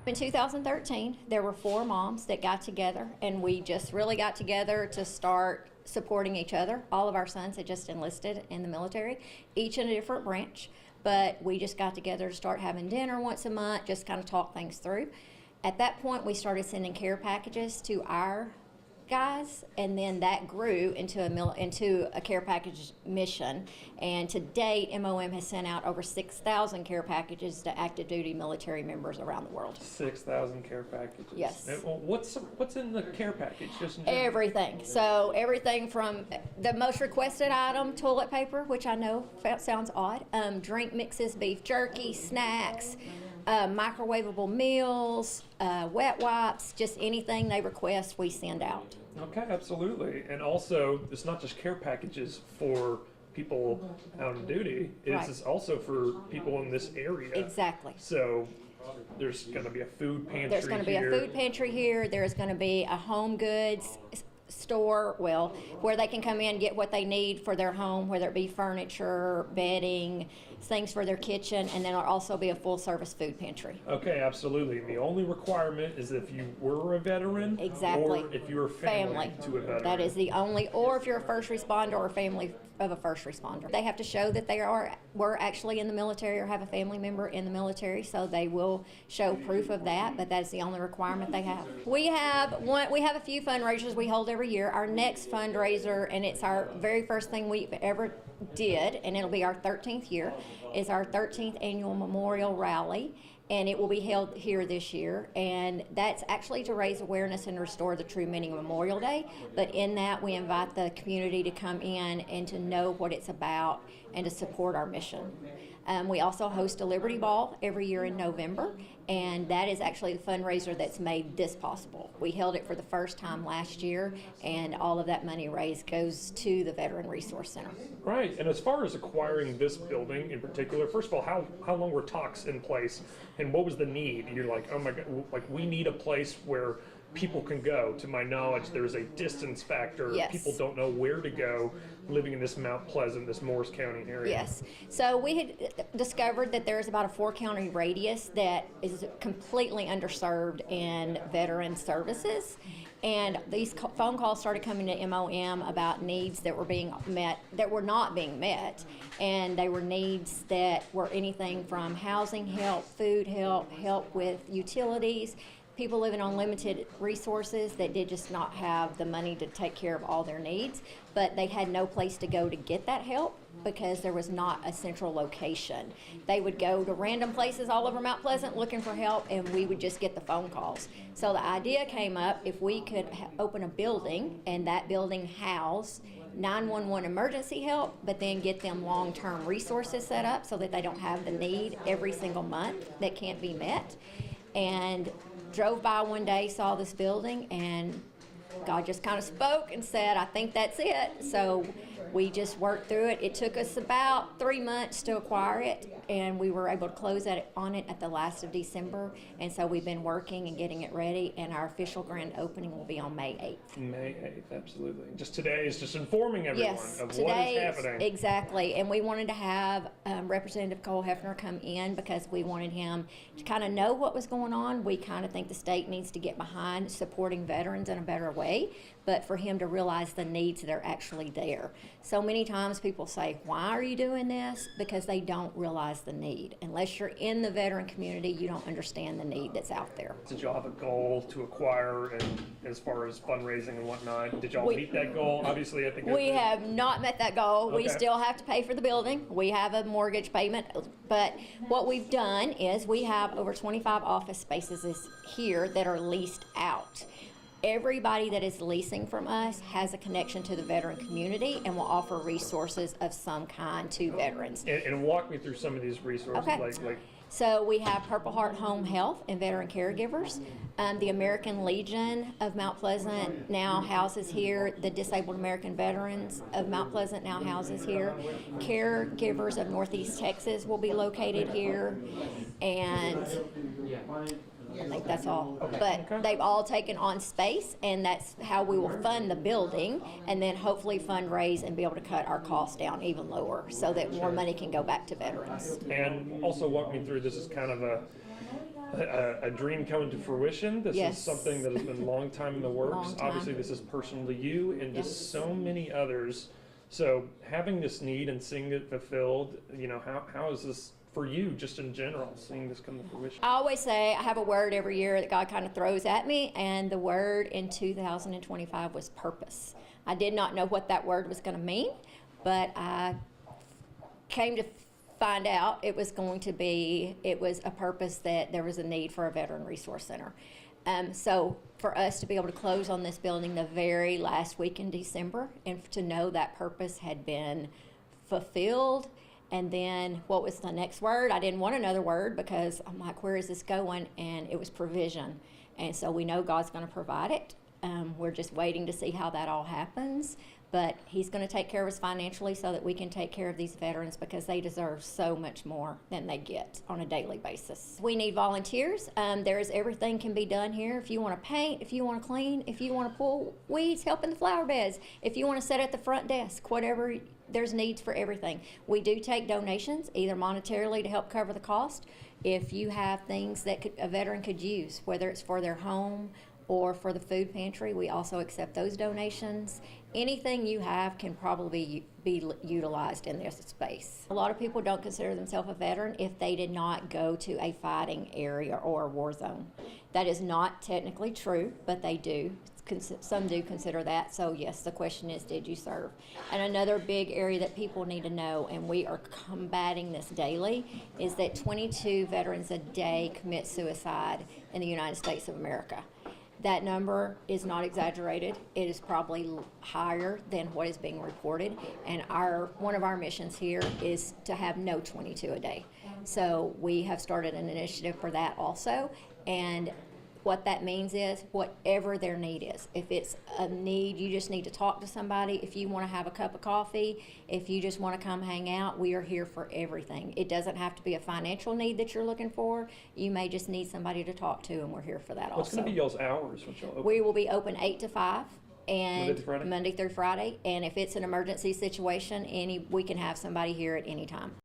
In 2013, there were 4 moms that got together, and we just really got together to start supporting each other. All of our sons had just enlisted in the military, each in a different branch, but we just got together to start having dinner once a month, just kind of talk things through. At that point, we started sending care packages to our guys, and then that grew into a care package mission. And to date, MOM has sent out over 6,000 care packages to active duty military members around the world. 6,000 care packages. Yes. And, well, what's in the care package? Just in general? Everything. So everything from the most requested item, toilet paper, which I know sounds odd, drink mixes, beef jerky, snacks, microwavable meals, wet wipes, just anything they request, we send out. Okay, absolutely. And also, it's not just care packages for people out on duty. It's also for people in this area. Exactly. So there's going to be a food pantry. There's going to be a food pantry here. There's going to be a home goods store, where they can come in and get what they need for their home, whether it be furniture, bedding, things for their kitchen, and then there'll also be a full service food pantry. Okay, absolutely. The only requirement is if you were a veteran, exactly, or if you were family to a veteran. That is the only, or if you're a first responder or family of a first responder. They have to show that they were actually in the military or have a family member in the military, so they will show proof of that, but that's the only requirement they have. We have a few fundraisers we hold every year. Our next fundraiser, and it's our very first thing we've ever did, and it'll be our 13th year, is our 13th annual memorial rally, and it will be held here this year, and that's actually to raise awareness and restore the true meaning of Memorial Day. But in that, we invite the community to come in and to know what it's about and to support our mission. We also host a Liberty Ball every year in November, and that is actually the fundraiser that's made this possible. We held it for the first time last year, and all of that money raised goes to the Veteran Resource Center. Right, and as far as acquiring this building in particular, first of all, how long were talks in place, and what was the need? You're like, oh my God, like we need a place where people can go. To my knowledge, there's a distance factor. Yes. People don't know where to go living in this Mount Pleasant, this Morris County area. Yes. So we had discovered that there's about a 4-county radius that is completely underserved in veteran services. And these phone calls started coming to MOM about needs that were being met, that were not being met. And they were needs that were anything from housing help, food help, help with utilities, people living on limited resources that did just not have the money to take care of all their needs, but they had no place to go to get that help because there was not a central location. They would go to random places all over Mount Pleasant looking for help, and we would just get the phone calls. So the idea came up, if we could open a building and that building house 911 emergency help, but then get them long-term resources set up so that they don't have the need every single month that can't be met. And drove by one day, saw this building, and God just kind of spoke and said, I think that's it. So we just worked through it. It took us about 3 months to acquire it, and we were able to close on it at the last of December. And so we've been working and getting it ready, and our official grand opening will be on May 8th. May 8th, absolutely. Just today is just informing everyone of today, what is happening. Exactly. And we wanted to have Representative Cole Hefner come in because we wanted him to kind of know what was going on. We kind of think the state needs to get behind supporting veterans in a better way, but for him to realize the needs that are actually there. So many times people say, why are you doing this? Because they don't realize the need. Unless you're in the veteran community, you don't understand the need that's out there. Did y'all have a goal to acquire, and as far as fundraising and whatnot, did y'all meet that goal? Obviously, I think we have not met that goal. Okay. We still have to pay for the building. We have a mortgage payment, but what we've done is we have over 25 office spaces here that are leased out. Everybody that is leasing from us has a connection to the veteran community and will offer resources of some kind to veterans. And walk me through some of these resources. Okay. So we have Purple Heart Home Health and Veteran Caregivers. The American Legion of Mount Pleasant now houses here. The Disabled American Veterans of Mount Pleasant now houses here. Caregivers of Northeast Texas will be located here. And I think that's all. But they've all taken on space, and that's how we will fund the building, and then hopefully fundraise and be able to cut our costs down even lower so that more money can go back to veterans. And also walk me through, this is kind of a dream coming to fruition. This Yes. is something that has been a long time in the works. Long time. Obviously, this is personal to you and to Yes. so many others. So having this need and seeing it fulfilled, how is this for you just in general, seeing this come to fruition? I always say I have a word every year that God kind of throws at me, and the word in 2025 was purpose. I did not know what that word was going to mean, but I came to find out it was a purpose that there was a need for a veteran resource center. So for us to be able to close on this building the very last week in December and to know that purpose had been fulfilled. And then what was the next word? I didn't want another word because I'm like, where is this going? And it was provision. And so we know God's going to provide it. We're just waiting to see how that all happens. But He's going to take care of us financially so that we can take care of these veterans because they deserve so much more than they get on a daily basis. We need volunteers. There's everything can be done here. If you want to paint, if you want to clean, if you want to pull weeds, help in the flower beds, if you want to sit at the front desk, whatever, there's needs for everything. We do take donations, either monetarily to help cover the cost. If you have things that a veteran could use, whether it's for their home or for the food pantry, we also accept those donations. Anything you have can probably be utilized in this space. A lot of people don't consider themselves a veteran if they did not go to a fighting area or a war zone. That is not technically true, but they do. Some do consider that. So yes, the question is, did you serve? And another big area that people need to know, and we are combating this daily, is that 22 veterans a day commit suicide in the United States of America. That number is not exaggerated. It is probably higher than what is being reported. And one of our missions here is to have no 22 a day. So we have started an initiative for that also. And what that means is whatever their need is. If it's a need, you just need to talk to somebody. If you want to have a cup of coffee, if you just want to come hang out, we are here for everything. It doesn't have to be a financial need that you're looking for. You may just need somebody to talk to, and we're here for that What's also. going to be y'all's hours when y'all open? We will be open 8 to 5. And Monday through Friday? Monday through Friday. And if it's an emergency situation, we can have somebody here at any time.